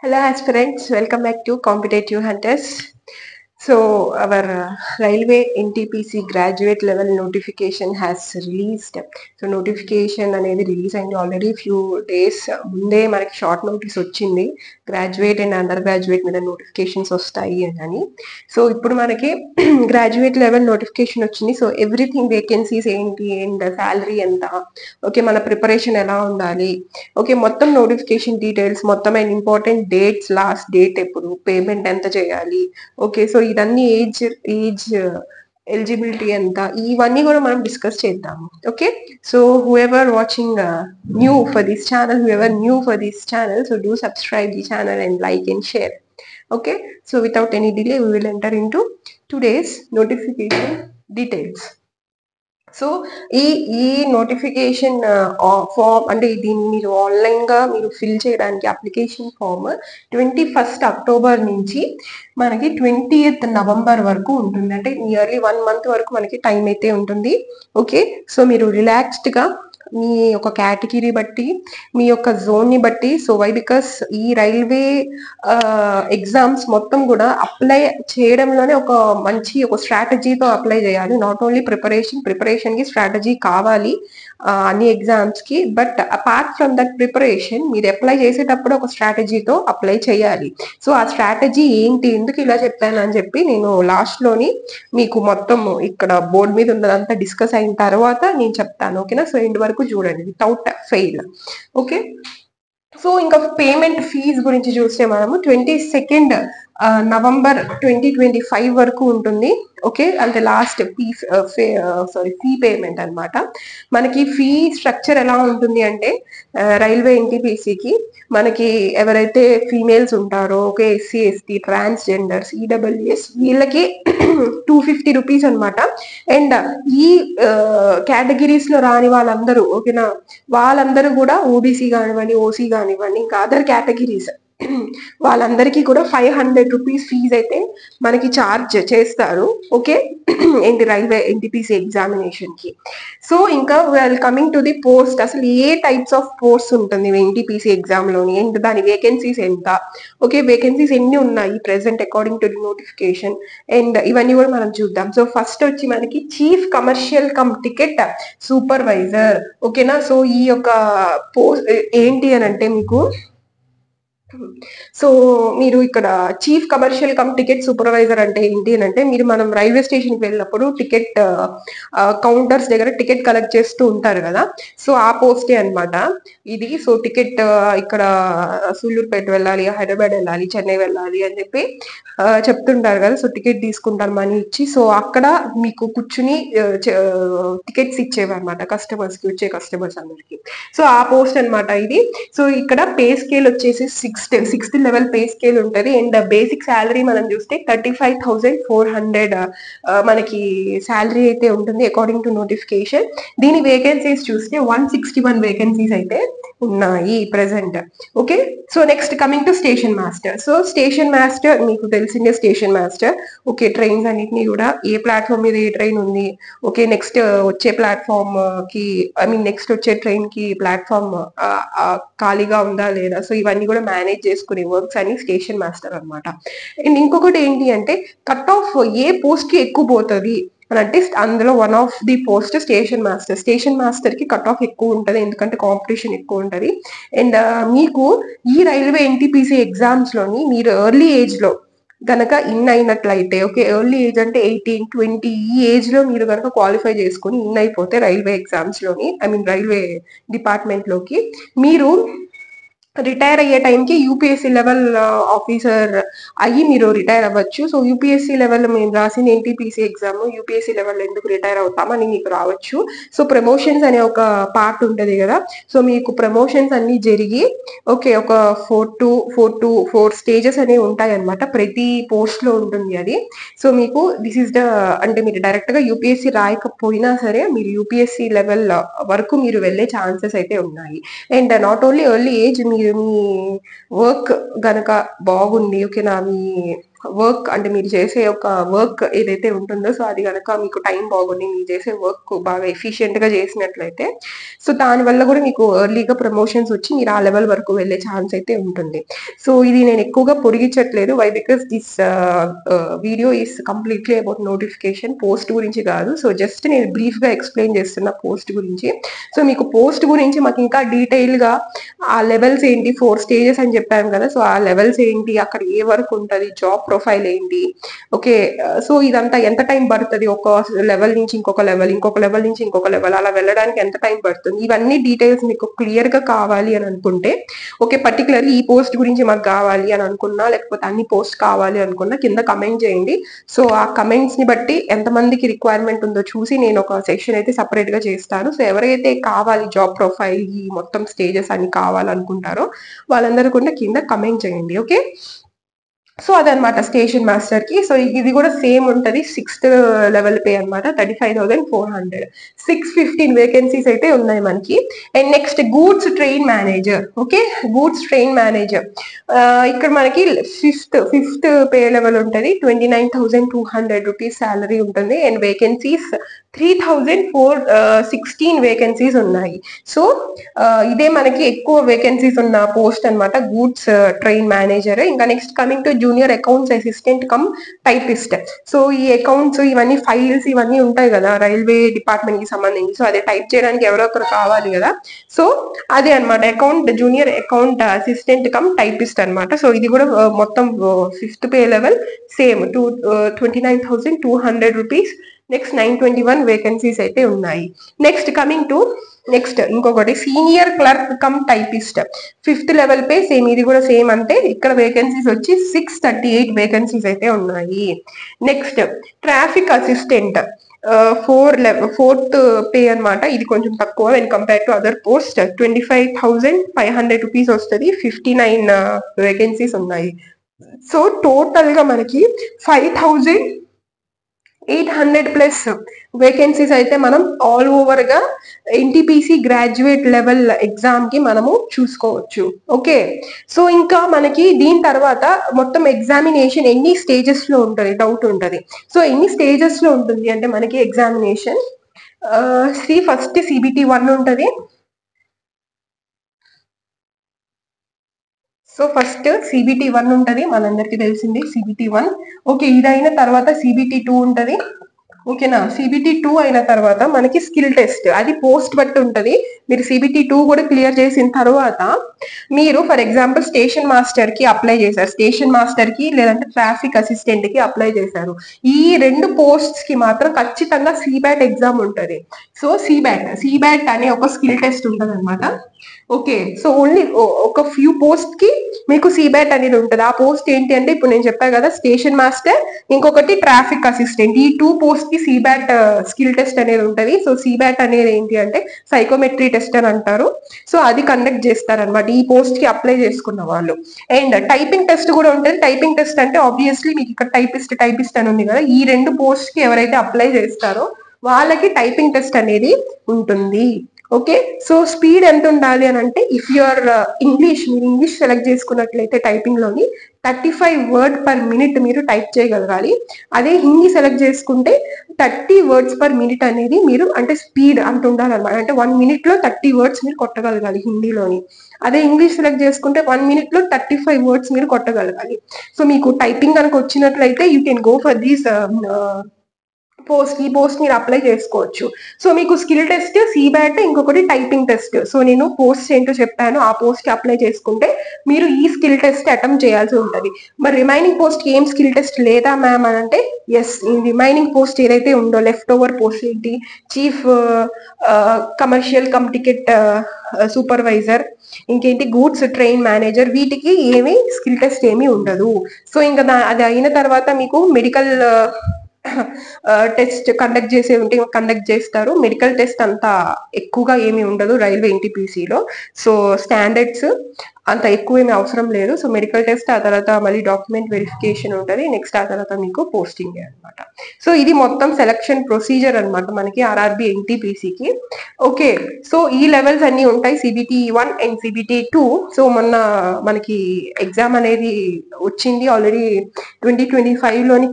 Hello aspirants, welcome back to Competitive Hunters. So our railway NTPC graduate level notification has released. So notification అనేది release అయింది already few days ముందే మనకి short notice వచ్చింది graduate and under graduate మీద notifications వస్తాయి అని. So ఇప్పుడు మనకి గ్రాడ్యుయేట్ లెవెల్ నోటిఫికేషన్ వచ్చింది. సో ఎవ్రీథింగ్ వేకెన్సీస్ ఏంటి అండ్ శాలరీ ఎంత, ఓకే మన ప్రిపరేషన్ ఎలా ఉండాలి, ఓకే మొత్తం నోటిఫికేషన్ డీటెయిల్స్ మొత్తం and important dates, last date ఎప్పుడు, పేమెంట్ ఎంత చేయాలి, ఓకే సో ఇదన్నీ ఏజ్ ఎలిజిబిలిటీ ఎంత, ఇవన్నీ కూడా మనం డిస్కస్ చేద్దాము. Okay so whoever watching new for this channel, whoever new for this channel, so do subscribe the channel and like and share. Okay, so without any delay we will enter into today's notification details. So ఈ notification form అంటే దీన్ని మీరు online గా మీరు fill చేయడానికి application form 21 October నుంచి మనకి 20th November వరకు ఉంటుంది. అంటే నియర్లీ 1 month వరకు మనకి టైం అయితే ఉంటుంది. ఓకే సో మీరు రిలాక్స్డ్ గా మీ యొక్క కేటగిరీ బట్టి, మీ యొక్క జోన్ ని బట్టి, సో వై బికాస్ ఈ రైల్వే ఎగ్జామ్స్ మొత్తం కూడా అప్లై చేయడంలోనే ఒక మంచి ఒక స్ట్రాటజీతో అప్లై చేయాలి. నాట్ ఓన్లీ ప్రిపరేషన్ కి స్ట్రాటజీ కావాలి అన్ని ఎగ్జామ్స్ కి, but apart from that preparation మీరు అప్లై చేసేటప్పుడు ఒక స్ట్రాటజీతో అప్లై చేయాలి. సో ఆ స్ట్రాటజీ ఏంటి, ఎందుకు ఇలా చెప్పాను అని చెప్పి నేను లాస్ట్ లోని మీకు మొత్తం ఇక్కడ బోర్డు మీద ఉన్నదంతా డిస్కస్ అయిన తర్వాత నేను చెప్తాను. ఓకేనా, సో ఎండ్ వరకు చూడండి వితౌట్ ఫెయిల్. ఓకే సో ఇంకా పేమెంట్ ఫీజ్ గురించి చూస్తే మనము 22 నవంబర్ 2025 వరకు ఉంటుంది. ఓకే అంటే లాస్ట్ ఫీ పేమెంట్ అన్నమాట. మనకి ఫీ స్ట్రక్చర్ ఎలా ఉంటుంది అంటే రైల్వే ఎన్టీపీసీకి మనకి ఎవరైతే ఫీమేల్స్ ఉంటారో, okay SC ST transgenders EWS వీళ్ళకి 250 రూపీస్ అనమాట. అండ్ ఈ కేటగిరీస్ లో రాని వాళ్ళందరూ, ఓకేనా వాళ్ళందరూ కూడా ఓబీసీ కానివ్వండి, ఓసీ కానివ్వండి, ఇంకా అదర్ కేటగిరీస్ వాళ్ళందరికీ కూడా 500 రూపీస్ ఫీజ్ అయితే మనకి చార్జ్ చేస్తారు. ఓకే ఏంటి రైల్వే ఎన్టీపీసీ ఎగ్జామినేషన్ కి. సో ఇంకా కమింగ్ టు ది పోస్ట్, అసలు ఏ టైప్స్ ఆఫ్ పోస్ట్ ఉంటుంది ఎన్టీపీసీ ఎగ్జామ్ లోని, అండ్ దాని వేకెన్సీస్ ఎంత, ఓకే వేకెన్సీస్ ఎన్ని ఉన్నాయి present according to the notification, and ఇవన్నీ కూడా మనం చూద్దాం. సో ఫస్ట్ వచ్చి మనకి chief commercial come ticket supervisor. ఓకేనా సో ఈ యొక్క పోస్ట్ ఏంటి అని అంటే మీకు, సో మీరు ఇక్కడ chief commercial come ticket supervisor అంటే ఏంటి అని అంటే, మీరు మనం రైల్వే స్టేషన్ కి వెళ్ళినప్పుడు టికెట్ కౌంటర్స్ దగ్గర టికెట్ కలెక్ట్ చేస్తూ ఉంటారు కదా, సో ఆ పోస్టే అనమాట ఇది. సో టికెట్ ఇక్కడ సూళ్ళూరుపేట వెళ్ళాలి, హైదరాబాద్ వెళ్ళాలి, చెన్నై వెళ్ళాలి అని చెప్పి చెప్తుంటారు కదా, సో టికెట్ తీసుకుంటారు మనీ ఇచ్చి. సో అక్కడ మీకు కూర్చుని టికెట్స్ ఇచ్చేవన్నమాట కస్టమర్స్ కి, వచ్చే కస్టమర్స్ అందరికి. సో ఆ పోస్ట్ అనమాట ఇది. సో ఇక్కడ పే స్కేల్ వచ్చేసి సిక్స్త్ లెవెల్ పే స్కేల్ ఉంటది. అండ్ బేసిక్ శాలరీ మనం చూస్తే 35,400 మనకి శాలరీ అయితే ఉంటుంది అకార్డింగ్ టు నోటిఫికేషన్. దీని వేకెన్సీస్ చూస్తే 161 వేకెన్సీస్ అయితే ఉన్నాయి present. Okay so next coming to station master. So station master మీకు తెలిసిందే, స్టేషన్ మాస్టర్ ఓకే ట్రైన్స్ అన్నిటిని కూడా ఏ ప్లాట్ఫామ్ మీద ఏ ట్రైన్ ఉంది, ఓకే నెక్స్ట్ వచ్చే ప్లాట్ఫామ్ కి ఐ మీన్ నెక్స్ట్ వచ్చే ట్రైన్ కి ప్లాట్ఫామ్ ఖాళీగా ఉందా లేదా, సో ఇవన్నీ కూడా మేనేజ్ చేసుకునే వర్క్స్ అని స్టేషన్ మాస్టర్ అనమాట. అండ్ ఇంకొకటి ఏంటి అంటే కట్ ఆఫ్ ఏ పోస్ట్ కి ఎక్కువ పోతుంది అని అంటే, అందులో one of the post station master. Station master కి కట్ ఆఫ్ ఎక్కువ ఉంటుంది, ఎందుకంటే కాంపిటీషన్ ఎక్కువ ఉంటుంది. అండ్ మీకు ఈ రైల్వే ఎన్టీపీసీ ఎగ్జామ్స్ లోని మీరు ఎర్లీ ఏజ్ లో గనక ఇన్ అయినట్లయితే, ఓకే ఎర్లీ ఏజ్ అంటే 18, 20 ఈ ఏజ్ లో మీరు కనుక క్వాలిఫై చేసుకుని ఇన్ అయిపోతే రైల్వే ఎగ్జామ్స్ లోని, ఐ మీన్ రైల్వే డిపార్ట్మెంట్ లోకి, మీరు రిటైర్ అయ్యే టైంకి యూపీఎస్సీ లెవెల్ ఆఫీసర్ అయ్యి మీరు రిటైర్ అవ్వచ్చు. సో యూపీఎస్సీ లెవెల్ మేము రాసిన ఎన్టీపీసీ ఎగ్జామ్ యూపీఎస్సీ లెవెల్ ఎందుకు రిటైర్ అవుతామని మీకు రావచ్చు. సో ప్రమోషన్స్ అనే ఒక పార్ట్ ఉంటుంది కదా, సో మీకు ప్రమోషన్స్ అన్ని జరిగి ఓకే ఒక 4 స్టేజెస్ అనేవి ఉంటాయి అనమాట, ప్రతి పోస్ట్ లో ఉంటుంది అది. సో మీకు దిస్ ఇస్ ద అంటే మీరు డైరెక్ట్ గా యూపీఎస్సీ రాయకపోయినా సరే మీరు యూపీఎస్సీ లెవెల్ వరకు మీరు వెళ్ళే ఛాన్సెస్ అయితే ఉన్నాయి. And not only early age, మీరు మీ వర్క్ గనక బాగుంది, ఓకేనా మీ వర్క్ అంటే మీరు చేసే ఒక వర్క్ ఏదైతే ఉంటుందో సో అది కనుక మీకు టైం బాగుండి మీరు చేసే వర్క్ బాగా ఎఫిషియెంట్ గా చేసినట్లయితే సో దాని వల్ల కూడా మీకు ఎర్లీగా ప్రమోషన్స్ వచ్చి మీరు ఆ లెవెల్ వరకు వెళ్ళే ఛాన్స్ అయితే ఉంటుంది. సో ఇది నేను ఎక్కువగా పొడిగించట్లేదు. Why because this video is completely about notification, post గురించి కాదు. సో జస్ట్ నేను బ్రీఫ్ గా ఎక్స్ప్లెయిన్ చేస్తున్న పోస్ట్ గురించి. సో మీకు పోస్ట్ గురించి మాకు ఇంకా డీటెయిల్ గా ఆ లెవెల్స్ ఏంటి, 4 స్టేజెస్ అని చెప్పాను కదా, సో ఆ లెవెల్స్ ఏంటి, అక్కడ ఏ వర్క్ ఉంటుంది, జాబ్ ప్రొఫైల్ ఏంటి, ఓకే, సో ఇదంతా ఎంత టైం పడుతుంది, ఒక లెవెల్ నుంచి ఇంకొక లెవెల్, ఇంకొక లెవెల్ నుంచి ఇంకొక లెవెల్ అలా వెళ్ళడానికి ఎంత టైం పడుతుంది, ఇవన్నీ డీటెయిల్స్ మీకు క్లియర్ గా కావాలి అని అనుకుంటే, ఓకే, పర్టికులర్లీ ఈ పోస్ట్ గురించి మాకు కావాలి అని అనుకున్నా, లేకపోతే అన్ని పోస్ట్ కావాలి అనుకున్నా కింద కమెంట్ చేయండి. సో ఆ కమెంట్స్ ని బట్టి ఎంతమందికి రిక్వైర్మెంట్ ఉందో చూసి నేను ఒక సెక్షన్ అయితే సపరేట్ గా చేస్తాను. సో ఎవరైతే కావాలి జాబ్ ప్రొఫైల్ ఈ మొత్తం స్టేజెస్ అని కావాలనుకుంటారో వాళ్ళందరూ కూడా కింద కమెంట్ చేయండి. ఓకే, సో అదనమాట స్టేషన్ మాస్టర్ కి. సో ఇది కూడా సేమ్ ఉంటది, 6th లెవెల్ పే అనమాట, 35,400. 615 వేకెన్సీస్ అయితే ఉన్నాయి మనకి. And next goods train manager. Okay, goods train manager ఇక్కడ మనకి ఫిఫ్త్ పే లెవెల్ ఉంటుంది, 29,200 రూపీస్ శాలరీ ఉంటుంది. అండ్ వేకెన్సీస్ 3,416 వేకెన్సీస్ ఉన్నాయి. సో ఇదే మనకి ఎక్కువ వేకెన్సీస్ ఉన్న పోస్ట్ అనమాట, గూడ్స్ ట్రైన్ మేనేజర్. ఇంకా next coming to junior accounts assistant cum typist. So ఈ అకౌంట్స్ ఇవన్నీ ఫైల్స్ ఇవన్నీ ఉంటాయి కదా రైల్వే డిపార్ట్మెంట్ కి సంబంధించి, సో అదే టైప్ చేయడానికి ఎవరో ఒకరు కావాలి కదా, సో అదే అనమాట junior account assistant cum typist అనమాట. సో ఇది కూడా మొత్తం 5th pay level same 29,200 rupees. Next 921 vacancies అయితే ఉన్నాయి. నెక్స్ట్ కమింగ్ టు ఇంకొకటి senior clerk cum typist, 5th level pay same, ఇది కూడా సేమ్. అంటే ఇక్కడ వేకెన్సీస్ వచ్చి 638 వేకెన్సీస్ అయితే ఉన్నాయి. Next traffic assistant, 4th pay అనమాట, ఇది కొంచెం తక్కువ when compare to other post, 25,500 rupees వస్తుంది, 59 వేకెన్సీస్ ఉన్నాయి. సో టోటల్ గా మనకి 5,800 ప్లస్ వేకెన్సీస్ అయితే మనం ఆల్ ఓవర్ గా ఎన్టీపీసీ గ్రాడ్యుయేట్ లెవెల్ ఎగ్జామ్ కి మనము చూసుకోవచ్చు. ఓకే, సో ఇంకా మనకి దీని తర్వాత మొత్తం ఎగ్జామినేషన్ ఎన్ని స్టేజెస్ లో ఉంటుంది డౌట్ ఉంటుంది. సో ఎన్ని స్టేజెస్ లో ఉంటుంది అంటే మనకి ఎగ్జామినేషన్ ఫస్ట్ CBT 1 ఉంటుంది. సో ఫస్ట్ CBT 1 ఉంటది, మనందరికి తెలిసింది CBT 1. ఓకే, ఇదైన తర్వాత CBT 2 ఉంటది. ఓకేనా, CBT 2 అయిన తర్వాత మనకి స్కిల్ టెస్ట్, అది పోస్ట్ బట్టి ఉంటది. మీరు CBT 2 కూడా క్లియర్ చేసిన తర్వాత మీరు ఫర్ ఎగ్జాంపుల్ స్టేషన్ మాస్టర్ కి అప్లై చేశారు, స్టేషన్ మాస్టర్ కి లేదంటే ట్రాఫిక్ అసిస్టెంట్ కి అప్లై చేశారు, ఈ 2 పోస్ట్స్ కి మాత్రం ఖచ్చితంగా CBAT ఎగ్జామ్ ఉంటది. సో CBAT అనే ఒక స్కిల్ టెస్ట్ ఉంటది అనమాట. ఓకే, సో ఓన్లీ ఒక ఫ్యూ పోస్ట్ కి మీకు CBAT అనేది ఉంటుంది. ఆ పోస్ట్ ఏంటి అంటే ఇప్పుడు నేను చెప్పాను కదా స్టేషన్ మాస్టర్, ఇంకొకటి ట్రాఫిక్ అసిస్టెంట్, ఈ 2 పోస్ట్ కి CBAT స్కిల్ టెస్ట్ అనేది ఉంటుంది. సో CBAT అనేది ఏంటి అంటే సైకోమెట్రీ టెస్ట్ అని అంటారు. సో అది కండక్ట్ చేస్తారనమాట ఈ పోస్ట్ కి అప్లై చేసుకున్న వాళ్ళు. అండ్ టైపింగ్ టెస్ట్ కూడా ఉంటుంది. టైపింగ్ టెస్ట్ అంటే ఆబ్వియస్లీ మీకు ఇక్కడ టైపిస్ట్ అని ఉంది కదా, ఈ 2 పోస్ట్ కి ఎవరైతే అప్లై చేస్తారో వాళ్ళకి టైపింగ్ టెస్ట్ అనేది ఉంటుంది. ఓకే, సో స్పీడ్ ఎంత ఉండాలి అని అంటే ఇఫ్ యువర్ మీరు ఇంగ్లీష్ సెలెక్ట్ చేసుకున్నట్లయితే టైపింగ్ లోని 35 వర్డ్ పర్ మినిట్ మీరు టైప్ చేయగలగాలి. అదే హిందీ సెలెక్ట్ చేసుకుంటే 30 వర్డ్స్ పర్ మినిట్ అనేది మీరు అంటే స్పీడ్ అంత ఉండాలన్నమాట. అంటే 1 minute లో 30 వర్డ్స్ మీరు కొట్టగలగాలి హిందీలోని. అదే ఇంగ్లీష్ సెలెక్ట్ చేసుకుంటే 1 minute లో 35 వర్డ్స్ మీరు కొట్టగలగాలి. సో మీకు టైపింగ్ కనుక వచ్చినట్లయితే you can go for these ఈ పోస్ట్ మీరు అప్లై చేసుకోవచ్చు. సో మీకు స్కిల్ టెస్ట్, CBAT, ఇంకొకటి టైపింగ్ టెస్ట్. సో నేను పోస్ట్ ఏంటో చెప్పాను, ఆ పోస్ట్ కి అప్లై చేసుకుంటే మీరు ఈ స్కిల్ టెస్ట్ అటెంప్ట్ చేయాల్సి ఉంటుంది. మరి రిమైనింగ్ పోస్ట్ కి ఏం స్కిల్ టెస్ట్ లేదా మ్యామ్ అని అంటే ఎస్, ఈ రిమైనింగ్ పోస్ట్ ఏదైతే ఉందో లెఫ్ట్ ఓవర్ పోస్ట్ ఏంటి, chief commercial come ticket supervisor, ఇంకేంటి గూడ్స్ ట్రైన్ మేనేజర్, వీటికి ఏమీ స్కిల్ టెస్ట్ ఏమీ ఉండదు. సో ఇంకా అది అయిన తర్వాత మీకు మెడికల్ టెస్ట్ కండక్ట్ చేస్తారు. మెడికల్ టెస్ట్ అంతా ఎక్కువగా ఏమి ఉండదు రైల్వే NTPCలో. సో స్టాండర్డ్స్ అంత ఎక్కువ ఏమీ అవసరం లేదు. సో మెడికల్ టెస్ట్, ఆ తర్వాత మళ్ళీ డాక్యుమెంట్ వెరిఫికేషన్ ఉంటుంది. నెక్స్ట్ ఆ తర్వాత మీకు పోస్టింగ్ అనమాట. సో ఇది మొత్తం సెలక్షన్ ప్రొసీజర్ అనమాట మనకి ఆర్ఆర్బి ఎన్టీపీసీకి. ఓకే, సో ఈ లెవెల్స్ అన్ని ఉంటాయి, సిబిటి 1 అండ్ సిబిటి 2. సో మొన్న మనకి ఎగ్జామ్ అనేది వచ్చింది ఆల్రెడీ 2025 లోని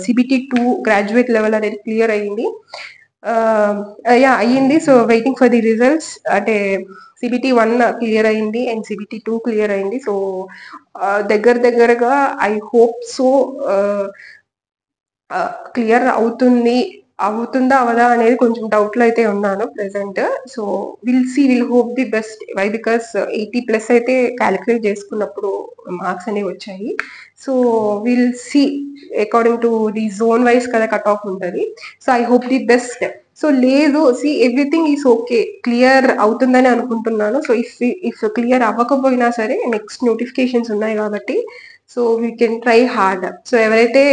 సిబిటి 2 గ్రాడ్యుయేట్ లెవెల్ అనేది క్లియర్ అయ్యింది. అయ్యింది. So waiting for the results. అంటే సిబిటి 1 క్లియర్ అయింది అండ్ సిబిటి 2 క్లియర్ అయింది. సో దగ్గరగా ఐ హోప్ సో క్లియర్ అవుతుందా అవదా అనేది కొంచెం డౌట్ లో అయితే ఉన్నాను present. So will hope the best. Why because 80+ అయితే క్యాలిక్యులేట్ చేసుకున్నప్పుడు మార్క్స్ అనేవి వచ్చాయి. So will see according to the zone wise కదా కట్ ఆఫ్ ఉంటుంది. So I hope the best. So లేదు, C everything is okay, clear అవుతుందని అనుకుంటున్నాను. So if clear అవ్వకపోయినా సరే నెక్స్ట్ నోటిఫికేషన్స్ ఉన్నాయి కాబట్టి so we can try hard. So ఎవరైతే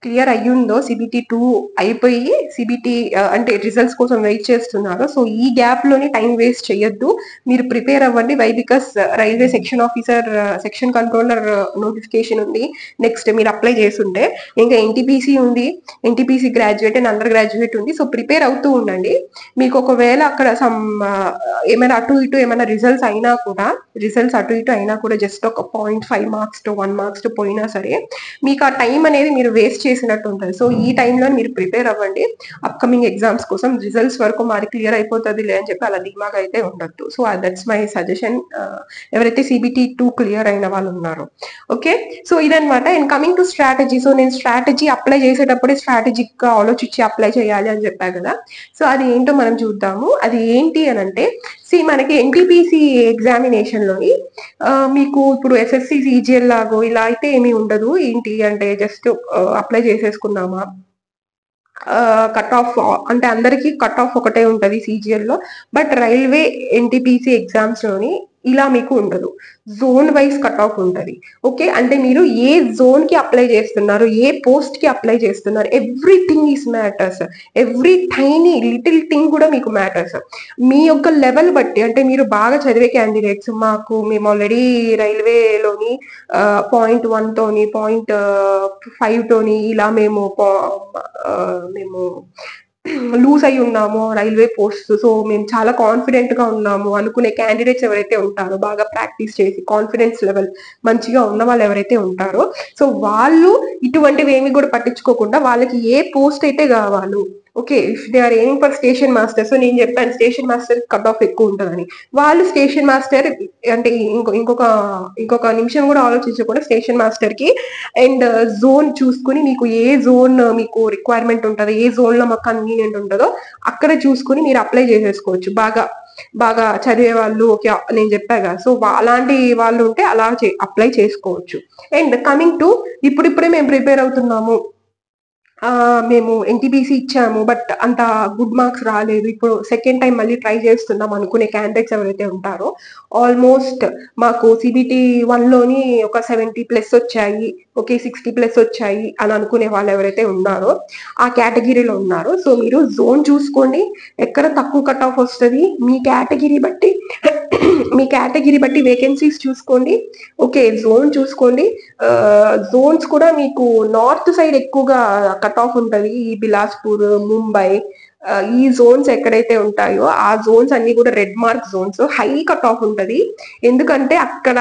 క్లియర్ అయ్యిందో సిబిటి 2 అయిపోయి సిబిటి అంటే రిజల్ట్స్ కోసం వెయిట్ చేస్తున్నారో, సో ఈ గ్యాప్ లోని టైం వేస్ట్ చేయొద్దు, మీరు ప్రిపేర్ అవ్వండి. Why because railway section officer, section controller notification ఉంది. నెక్స్ట్ మీరు అప్లై చేస్తుంటే ఇంకా ఎన్టీపీసీ ఉంది, NTPC graduate and under graduate ఉంది. సో ప్రిపేర్ అవుతూ ఉండండి. మీకు ఒకవేళ అక్కడ ఏమైనా అటు ఇటు ఏమైనా రిజల్ట్స్ అయినా కూడా జస్ట్ ఒక 0.5 మార్క్స్ టు 1 మార్క్స్ టు పోయినా సరే మీకు ఆ టైం అనేది మీరు వేస్ట్ చేసినట్టు ఉంటుంది. సో ఈ టైంలో మీరు ప్రిపేర్ అవ్వండి అప్కమింగ్ ఎగ్జామ్స్ కోసం. రిజల్ట్స్ వరకు మాది క్లియర్ అయిపోతుంది లే అని చెప్పి అలా ధీమాగా అయితే ఉండొద్దు. సో దట్స్ మై సజెషన్ ఎవరైతే సిబిటి 2 క్లియర్ అయిన వాళ్ళు ఉన్నారో. ఓకే, సో ఇదనమాట. And coming to strategy. So నేను స్ట్రాటజీ అప్లై చేసేటప్పుడే స్ట్రాటజిక్ గా ఆలోచించి అప్లై చేయాలి అని చెప్పా కదా. సో అది ఏంటో మనం చూద్దాము. అది ఏంటి అని అంటే, మనకి ఎన్టీపీసీ ఎగ్జామినేషన్ లోని మీకు ఇప్పుడు ఎస్ఎస్సి సిజిఎల్ లాగో ఇలా అయితే ఏమీ ఉండదు. ఏంటి అంటే జస్ట్ అప్లై చేసేసుకున్నామా, కట్ ఆఫ్ అంటే అందరికి కట్ ఆఫ్ ఒకటే ఉంటది సిజిఎల్ లో. బట్ రైల్వే ఎన్టీపీసీ ఎగ్జామ్స్ లోని ఇలా మీకు ఉండదు, జోన్ వైజ్ కట్ ఆఫ్ ఉంటది. ఓకే, అంటే మీరు ఏ జోన్ కి అప్లై చేస్తున్నారు, ఏ పోస్ట్ కి అప్లై చేస్తున్నారు, everything is matters. Every tiny little thing కూడా మీకు మ్యాటర్స్. మీ యొక్క లెవెల్ బట్టి, అంటే మీరు బాగా చదివే క్యాండిడేట్స్, మేము ఆల్రెడీ రైల్వేలోని 0.1 తోని 0.5 తోని ఇలా మేము లూజ్ అయి ఉన్నాము రైల్వే పోస్ట్, సో మేము చాలా కాన్ఫిడెంట్ గా ఉన్నాము అనుకునే క్యాండిడేట్స్ ఎవరైతే ఉంటారో, బాగా ప్రాక్టీస్ చేసి కాన్ఫిడెన్స్ లెవెల్ మంచిగా ఉన్న వాళ్ళు ఎవరైతే ఉంటారో, సో వాళ్ళు ఇటువంటివి ఏమి కూడా పట్టించుకోకుండా వాళ్ళకి ఏ పోస్ట్ అయితే కావాలో, okay, if they are aiming for station master, so నేను చెప్పాను స్టేషన్ మాస్టర్ కట్ ఆఫ్ ఎక్కువ ఉంటుందని, వాళ్ళు స్టేషన్ మాస్టర్ అంటే ఇంకొక నిమిషం కూడా ఆలోచించకుండా స్టేషన్ మాస్టర్ కి అండ్ జోన్ చూసుకుని, మీకు ఏ జోన్ మీకు రిక్వైర్మెంట్ ఉంటుందో, ఏ జోన్ లో మాకు కన్వీనియంట్ ఉంటుందో అక్కడ చూసుకుని మీరు అప్లై చేసేసుకోవచ్చు. బాగా చదివే వాళ్ళు, ఓకే నేను చెప్పాగా, సో అలాంటి వాళ్ళు ఉంటే అలా అప్లై చేసుకోవచ్చు. అండ్ కమింగ్ టు ఇప్పుడిప్పుడే మేము ప్రిపేర్ అవుతున్నాము, మేము ఎన్టీపీసీ ఇచ్చాము బట్ అంత గుడ్ మార్క్స్ రాలేదు, ఇప్పుడు సెకండ్ టైం మళ్ళీ ట్రై చేస్తున్నాం అనుకునే క్యాండిడేట్స్ ఎవరైతే ఉంటారో, ఆల్మోస్ట్ మాకు సిబిటి 1లోని ఒక 70+ వచ్చాయి, ఓకే 60+ వచ్చాయి అని అనుకునే వాళ్ళు ఎవరైతే ఉన్నారో ఆ కేటగిరీలో ఉన్నారో, సో మీరు జోన్ చూసుకోండి ఎక్కడ తక్కువ కట్ ఆఫ్ వస్తుంది, మీ కేటగిరీ బట్టి వేకెన్సీస్ చూసుకోండి. ఓకే, జోన్ చూసుకోండి. జోన్స్ కూడా మీకు నార్త్ సైడ్ ఎక్కువగా కట్ ఆఫ్ ఉంటది, ఈ బిలాస్పూర్, ముంబై, ఈ జోన్స్ ఎక్కడైతే ఉంటాయో ఆ జోన్స్ అన్ని కూడా red mark zones, high cut off ఉంటది. ఎందుకంటే అక్కడ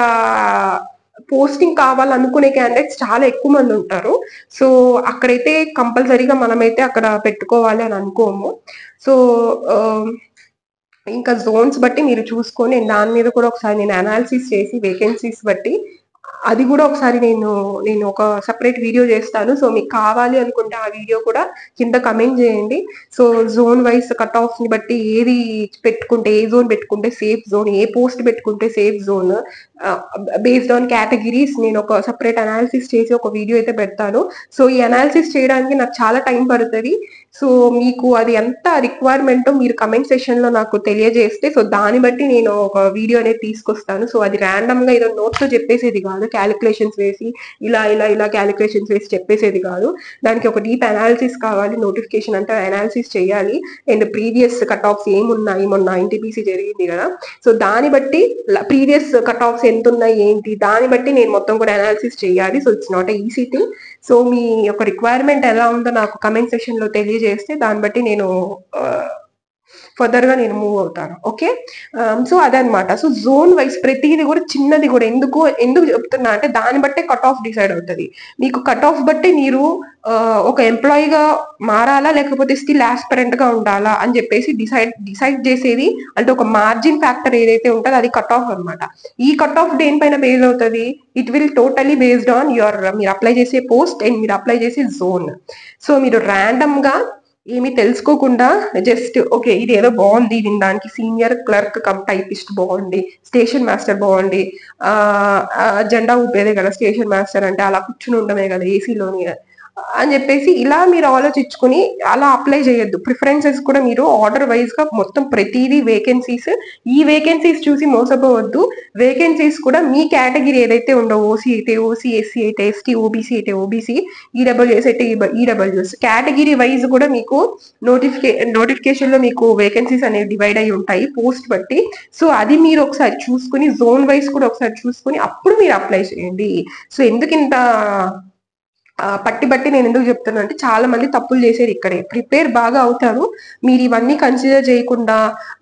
పోస్టింగ్ కావాలనుకునే క్యాండిడేట్స్ చాలా ఎక్కువ మంది ఉంటారు. సో అక్కడైతే కంపల్సరీగా మనమైతే అక్కడ పెట్టుకోవాలి అని అనుకోము. సో ఇంకా జోన్స్ బట్టి మీరు చూసుకొని దాని మీద కూడా ఒకసారి నేను అనాలిసిస్ చేసి వేకెన్సీస్ బట్టి అది కూడా ఒకసారి నేను ఒక సపరేట్ వీడియో చేస్తాను. సో మీకు కావాలి అనుకుంటే ఆ వీడియో కూడా కింద కమెంట్ చేయండి. So zone wise cut off ని బట్టి ఏది పెట్టుకుంటే, ఏ జోన్ పెట్టుకుంటే సేఫ్ జోన్, ఏ పోస్ట్ పెట్టుకుంటే safe zone, based on categories నేను ఒక సపరేట్ అనాలిసిస్ చేసి ఒక వీడియో అయితే పెడతాను. సో ఈ అనాలిసిస్ చేయడానికి నాకు చాలా టైం పడుతుంది. సో మీకు అది ఎంత రిక్వైర్మెంటో మీరు కమెంట్ సెషన్ లో నాకు తెలియజేస్తే, సో దాన్ని బట్టి నేను ఒక వీడియో అనేది తీసుకొస్తాను. సో అది ర్యాండమ్ గా ఏదో నోట్స్ లో చెప్పేసేది కాదు, క్యాలిక్యులేషన్స్ వేసి ఇలా క్యాలిక్యులేషన్స్ వేసి చెప్పేసేది కాదు. దానికి ఒక డీప్ అనాలిసిస్ కావాలి, నోటిఫికేషన్ అంటే అనాలిసిస్ చేయాలి, అండ్ ప్రీవియస్ కట్ ఆఫ్స్ ఏమున్నాయి, మొన్న ఎన్టీపీసీ జరిగింది కదా, సో దాన్ని బట్టి ప్రీవియస్ కట్ ఆఫ్స్ ఎంత ఉన్నాయి ఏంటి, దాన్ని బట్టి నేను మొత్తం కూడా అనాలిసిస్ చేయాలి. So it's not easy thing. So మీ యొక్క రిక్వైర్మెంట్ ఎలా ఉందో నాకు కమెంట్ సెషన్ లో తెలియజేస్తే దాన్ని బట్టి నేను ఫర్దర్ గా నేను మూవ్ అవుతాను. ఓకే, సో అదనమాట. సో జోన్ వైజ్ ప్రతిది కూడా చిన్నది కూడా ఎందుకు చెప్తున్నా అంటే దాన్ని బట్టే కట్ ఆఫ్ డిసైడ్ అవుతుంది. మీకు కట్ ఆఫ్ బట్టి మీరు ఒక ఎంప్లాయీగా మారాలా లేకపోతే స్టిల్ ఆస్పిరెంట్ గా ఉండాలా అని చెప్పేసి డిసైడ్ చేసేది అంటే ఒక మార్జిన్ ఫ్యాక్టర్ ఏదైతే ఉంటుందో అది కట్ ఆఫ్ అనమాట. ఈ కట్ ఆఫ్ దేనిపైన బేస్ అవుతుంది? It will totally based on మీరు అప్లై చేసే పోస్ట్ అండ్ మీరు అప్లై చేసే జోన్. సో మీరు ర్యాండమ్ గా ఏమి తెలుసుకోకుండా జస్ట్ ఓకే ఇది ఏదో బాగుంది వినడానికి, సీనియర్ క్లర్క్ కమ్ టైపిస్ట్ బాగుంది, స్టేషన్ మాస్టర్ బాగుంది, జెండా ఊపేదే కదా స్టేషన్ మాస్టర్ అంటే, అలా కూర్చుని ఉండమే కదా ఏసీలోని అని చెప్పేసి ఇలా మీరు ఆలోచించుకుని అలా అప్లై చేయొద్దు. ప్రిఫరెన్సెస్ కూడా మీరు ఆర్డర్ వైజ్ గా మొత్తం ప్రతిదీ వేకెన్సీస్, ఈ వేకెన్సీస్ చూసి మోసపోవద్దు. వేకెన్సీస్ కూడా మీ కేటగిరీ ఏదైతే ఉండవు, ఓసీ అయితే ఓసీ, ఎస్సీ అయితే ఎస్టీ, ఓబీసీ అయితే ఓబీసీ, ఈడబ్ల్యూఎస్ అయితే ఈడబ్ల్యూఎస్, కేటగిరీ వైజ్ కూడా మీకు నోటిఫికేషన్ లో మీకు వేకెన్సీస్ అనేవి డివైడ్ అయి ఉంటాయి పోస్ట్ బట్టి. సో అది మీరు ఒకసారి చూసుకుని జోన్ వైజ్ కూడా ఒకసారి చూసుకుని అప్పుడు మీరు అప్లై చేయండి. సో ఎందుకు ఇంత బట్టి నేను ఎందుకు చెప్తున్నా అంటే చాలా మంది తప్పులు చేసేది ఇక్కడే. ప్రిపేర్ బాగా అవుతారు, మీరు ఇవన్నీ కన్సిడర్ చేయకుండా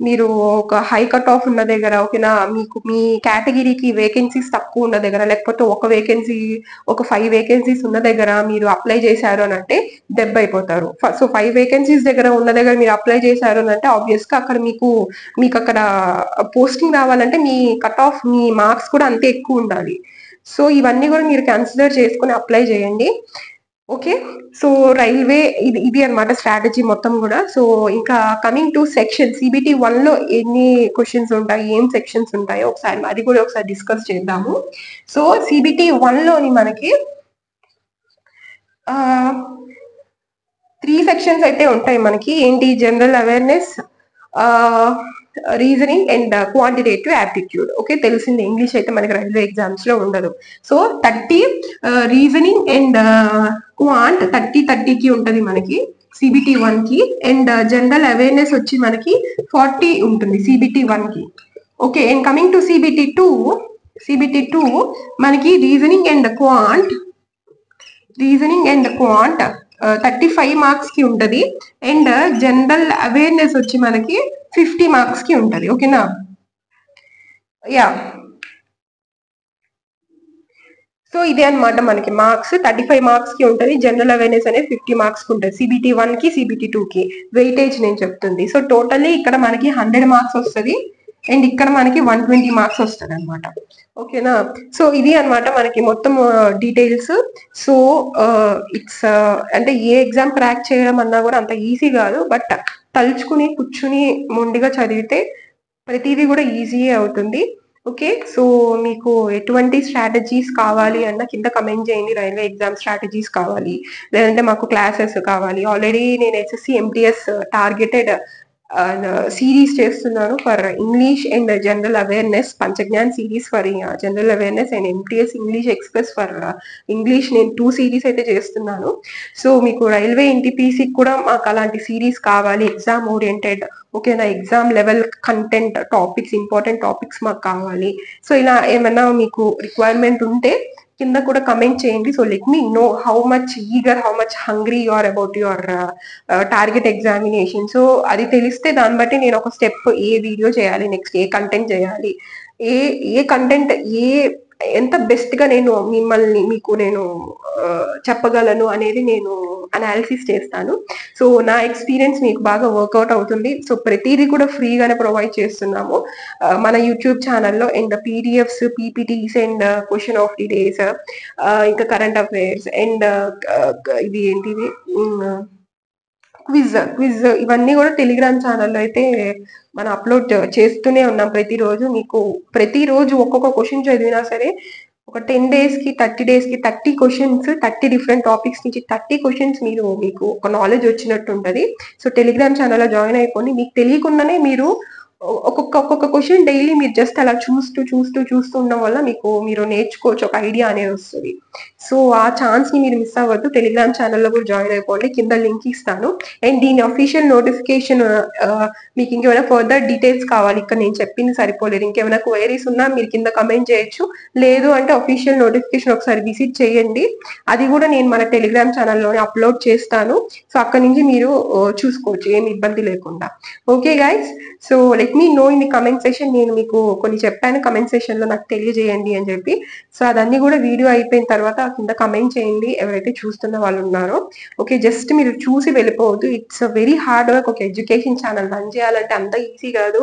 మీరు ఒక హై కట్ ఆఫ్ ఉన్న దగ్గర ఓకేనా, మీకు మీ కేటగిరీకి వేకెన్సీస్ తక్కువ ఉన్న దగ్గర, లేకపోతే ఒక వేకెన్సీ ఒక 5 వేకెన్సీస్ ఉన్న దగ్గర మీరు అప్లై చేశారు అని అంటే దెబ్బ అయిపోతారు. సో 5 వేకెన్సీస్ దగ్గర ఉన్న దగ్గర మీరు అప్లై చేశారు అని అంటే ఆబ్వియస్ గా అక్కడ మీకు అక్కడ పోస్టింగ్ రావాలంటే మీ కట్ ఆఫ్ మీ మార్క్స్ కూడా అంతే ఎక్కువ ఉండాలి. సో ఇవన్నీ కూడా మీరు కన్సిడర్ చేసుకుని అప్లై చేయండి. ఓకే, సో రైల్వే ఇది అనమాట స్ట్రాటజీ మొత్తం కూడా. సో ఇంకా కమింగ్ టు సెక్షన్ సిబిటి 1 లో ఎన్ని క్వశ్చన్స్ ఉంటాయి, ఏం సెక్షన్స్ ఉంటాయో ఒకసారి అది కూడా ఒకసారి డిస్కస్ చేద్దాము. సో సిబిటి 1 లోని మనకి 3 సెక్షన్స్ అయితే ఉంటాయి మనకి. ఏంటి? General awareness, reasoning and quantitative aptitude. Okay, తెలిసింది ఇంగ్లీష్ అయితే మనకి రైల్వే ఎగ్జామ్స్ లో ఉండదు. సో 30 రీజనింగ్ అండ్ క్వాంట్ 30కి ఉంటది మనకి సిబిటి 1 కి, అండ్ జనరల్ అవేర్నెస్ వచ్చి మనకి 40 ఉంటుంది సిబిటి 1 కి. Okay, and coming to CBT 2 మనకి రీజనింగ్ అండ్ క్వాంట్ 35 మార్క్స్ కి ఉంటది, అండ్ జనరల్ అవేర్నెస్ వచ్చి మనకి 50 మార్క్స్ కి ఉంటది. ఓకేనా? యా, సో ఇదే అనమాట మనకి మార్క్స్ 35 మార్క్స్ కి ఉంటది, జనరల్ అవేర్నెస్ అనేది 50 మార్క్స్ కి ఉంటుంది. సిబిటి 1 కి సిబిటి 2 కి వెయిటేజ్ నేను చెప్తుంది. సో టోటల్లీ ఇక్కడ మనకి 100 మార్క్స్ వస్తుంది, అండ్ ఇక్కడ మనకి 120 మార్క్స్ వస్తుంది అనమాట. ఓకేనా? సో ఇది అనమాట మనకి మొత్తం డీటెయిల్స్. సో ఇట్స్ అంటే ఏ ఎగ్జామ్ క్రాక్ చేయడం అన్నా కూడా అంత ఈజీ కాదు, బట్ తలుచుకుని కూర్చుని మొండిగా చదివితే ప్రతిదీ కూడా ఈజీయే అవుతుంది. ఓకే, సో మీకు ఎటువంటి స్ట్రాటజీస్ కావాలి అన్న కింద కమెంట్ చేయండి. రైల్వే ఎగ్జామ్ స్ట్రాటజీస్ కావాలి, లేదంటే మాకు క్లాసెస్ కావాలి. ఆల్రెడీ నేను ఎస్ఎస్సి ఎంటీఎస్ టార్గెటెడ్ సిరీస్ చేస్తున్నాను for English and general awareness, పంచజ్ఞాన్ series for general awareness and MTS English express for English. నేను 2 సిరీస్ అయితే చేస్తున్నాను. సో మీకు రైల్వే ఎన్టీపీసీ కూడా మాకు అలాంటి సిరీస్ కావాలి, ఎగ్జామ్ ఓరియంటెడ్. ఓకేనా? Exam level content topics, important topics మాకు కావాలి. సో ఇలా ఏమైనా మీకు రిక్వైర్మెంట్ ఉంటే కింద కూడా కమెంట్ చేయండి. So let me know how much eager, how much hungry you are about your target examination. So అది తెలిస్తే దాన్ని బట్టి నేను ఒక స్టెప్ ఏ వీడియో చేయాలి, నెక్స్ట్ ఏ కంటెంట్ చేయాలి, ఏ కంటెంట్ ఎంత బెస్ట్ గా నేను మీకు నేను చెప్పగలను అనేది నేను అనాలిసిస్ చేస్తాను. సో నా ఎక్స్పీరియన్స్ మీకు బాగా వర్కౌట్ అవుతుంది. సో ప్రతిదీ కూడా ఫ్రీగానే ప్రొవైడ్ చేస్తున్నాము మన యూట్యూబ్ ఛానల్లో. And PDFs, PPTs and question of the days, ఇంకా కరెంట్ అఫైర్స్ అండ్ ఇది ఏంటిది క్విజ్ ఇవన్నీ కూడా టెలిగ్రామ్ ఛానల్లో అయితే మనం అప్లోడ్ చేస్తూనే ఉన్నాం ప్రతిరోజు. మీకు ప్రతిరోజు ఒక్కొక్క క్వశ్చన్ చదివినా సరే ఒక 10 డేస్‌కి, 30 డేస్‌కి 30 క్వెషన్స్, 30 డిఫరెంట్ టాపిక్స్ నుంచి 30 క్వెషన్స్ మీకు ఒక నాలెడ్జ్ వచ్చినట్టు ఉంటది. సో, టెలిగ్రామ్ ఛానెల్‌లో జాయిన్ అయిపోండి. మీకు తెలియకుండానే మీరు ఒక్కొక్క క్వెషన్ డైలీ మీరు జస్ట్ అలా చూస్తూ ఉండడం వల్ల మీరు నేర్చుకోవచ్చు. ఒక ఐడియా అనేది వస్తది. సో, ఆ ఛాన్స్‌ని మీరు మిస్ అవ్వద్దు. టెలిగ్రామ్ ఛానెల్‌లో కూడా జాయిన్ అయిపోండి. కింద లింక్ ఇస్తాను. అండ్ దీని అఫీషియల్ నోటిఫికేషన్ మీకు ఇంకేమైనా ఫర్దర్ డీటెయిల్స్ కావాలి, ఇక్కడ నేను చెప్పింది సరిపోలేదు, ఇంకేమైనా క్వైరీస్ ఉన్నా మీరు కింద కమెంట్ చేయొచ్చు. లేదు అంటే అఫీషియల్ నోటిఫికేషన్ ఒకసారి విజిట్ చేయండి. అది కూడా నేను మన టెలిగ్రామ్ ఛానల్లోనే అప్లోడ్ చేస్తాను. సో, అక్కడ నుంచి మీరు చూసుకోవచ్చు ఏమి ఇబ్బంది లేకుండా. Okay guys, so let me know in the comment session. నేను మీకు కొన్ని చెప్పాను కమెంట్ సెషన్ లో, నాకు తెలియజేయండి అని చెప్పి. సో అదన్నీ కూడా వీడియో అయిపోయిన తర్వాత కింద కమెంట్ చేయండి ఎవరైతే చూస్తున్న వాళ్ళు ఉన్నారో. ఓకే, జస్ట్ మీరు చూసి వెళ్ళిపోవద్దు. It's a very hard work. ఒక ఎడ్యుకేషన్ ఛానల్ రన్ చేయాలంటే అంత ఈజీ కాదు.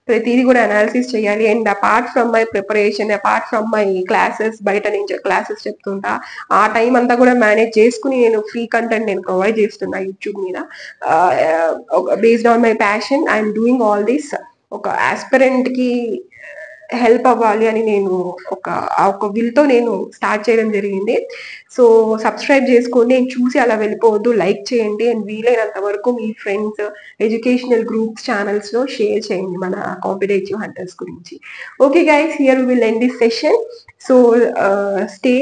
ప్రతిదీ కూడా అనాలిసిస్ చేయాలి. And apart from my preparation, apart from my classes, బయట నుంచి క్లాసెస్ చెప్తుంటా, ఆ టైం అంతా కూడా మేనేజ్ చేసుకుని నేను ఫ్రీ కంటెంట్ నేను ప్రొవైడ్ చేస్తున్నా యూట్యూబ్ మీద. Based on my passion I'm doing all this. ఒక ఆస్పిరెంట్ కి హెల్ప్ అవ్వాలి అని నేను ఒక విల్ తో నేను స్టార్ట్ చేయడం జరిగింది. సో సబ్స్క్రైబ్ చేసుకోండి. నేను చూసి అలా వెళ్ళిపోవద్దు, లైక్ చేయండి. అండ్ వీలైనంత వరకు మీ ఫ్రెండ్స్, ఎడ్యుకేషనల్ గ్రూప్స్, ఛానల్స్ లో షేర్ చేయండి మన కాంపిటేటివ్ హంటర్స్ గురించి. Okay guys, here will end this session. So stay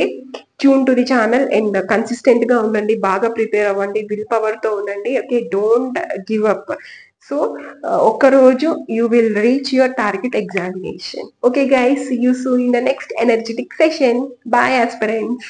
tune to the channel and consistent గా ఉండండి, బాగా ప్రిపేర్ అవ్వండి, విల్ పవర్ తో ఉండండి. Okay, don't give up. So ఒక్కరోజు you will reach your target examination. Okay guys, see you soon in the next energetic session. Bye aspirants.